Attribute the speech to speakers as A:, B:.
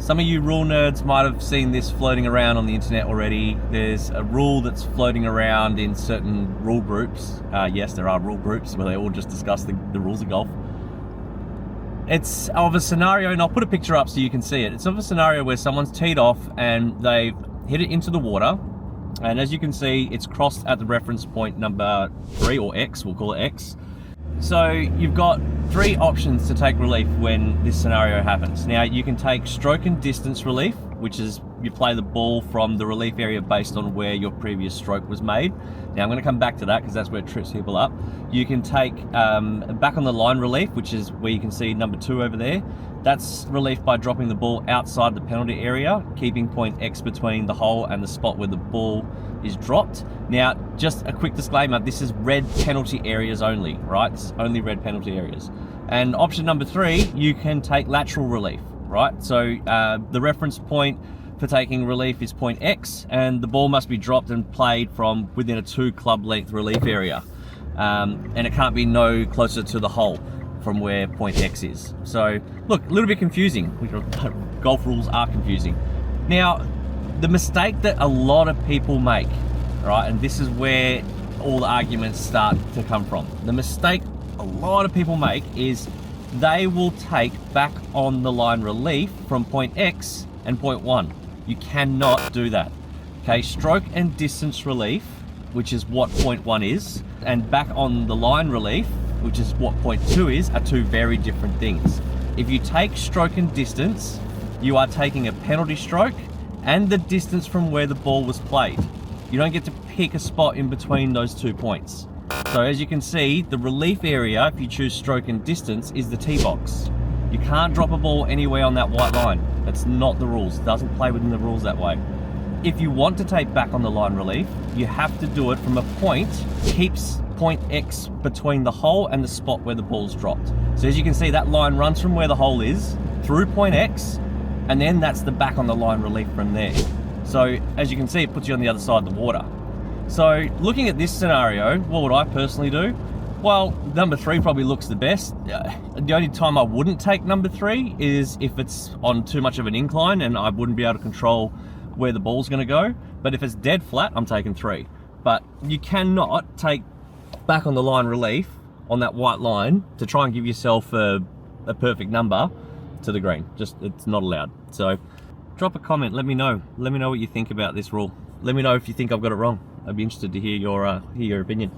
A: Some of you rule nerds might have seen this floating around on the internet already. There's a rule that's floating around in certain rule groups. Yes, there are rule groups where they all just discuss the rules of golf. It's of a scenario, and I'll put a picture up so you can see it. It's of a scenario where someone's teed off and they've hit it into the water. And as you can see, it's crossed at the reference point number 3, or X, we'll call it X. So you've got 3 options to take relief when this scenario happens. Now you can take stroke and distance relief, which is you play the ball from the relief area based on where your previous stroke was made. Now I'm going to come back to that because that's where it trips people up. You can take back on the line relief, which is where you can see number 2 over there. That's relief by dropping the ball outside the penalty area, keeping point X between the hole and the spot where the ball is dropped. Now, just a quick disclaimer, this is red penalty areas only, right? It's only red penalty areas. And option number 3, you can take lateral relief, right? So the reference point for taking relief is point X, and the ball must be dropped and played from within a 2 club length relief area. And it can't be no closer to the hole from where point X is. So look, a little bit confusing. Golf rules are confusing. Now, the mistake that a lot of people make, right, and this is where all the arguments start to come from. The mistake a lot of people make is they will take back on the line relief from point X and point 1. You cannot do that. Okay, stroke and distance relief, which is what point 1 is, and back on the line relief, which is what point 2 is, are 2 very different things. If you take stroke and distance, you are taking a penalty stroke and the distance from where the ball was played. You don't get to pick a spot in between those 2 points. So as you can see, the relief area, if you choose stroke and distance, is the tee box. You can't drop a ball anywhere on that white line. That's not the rules. It doesn't play within the rules that way. If you want to take back on the line relief, you have to do it from a point keeps point X between the hole and the spot where the ball's dropped. So as you can see, that line runs from where the hole is through point X, and then that's the back on the line relief from there. So as you can see, it puts you on the other side of the water. So looking at this scenario, what would I personally do? Well, number 3 probably looks the best. The only time I wouldn't take number 3 is if it's on too much of an incline and I wouldn't be able to control where the ball's gonna go. But if it's dead flat, I'm taking 3. But you cannot take back on the line relief on that white line to try and give yourself a perfect number to the green. Just, it's not allowed. So drop a comment, let me know what you think about this rule. Let me know if you think I've got it wrong. I'd be interested to hear your opinion.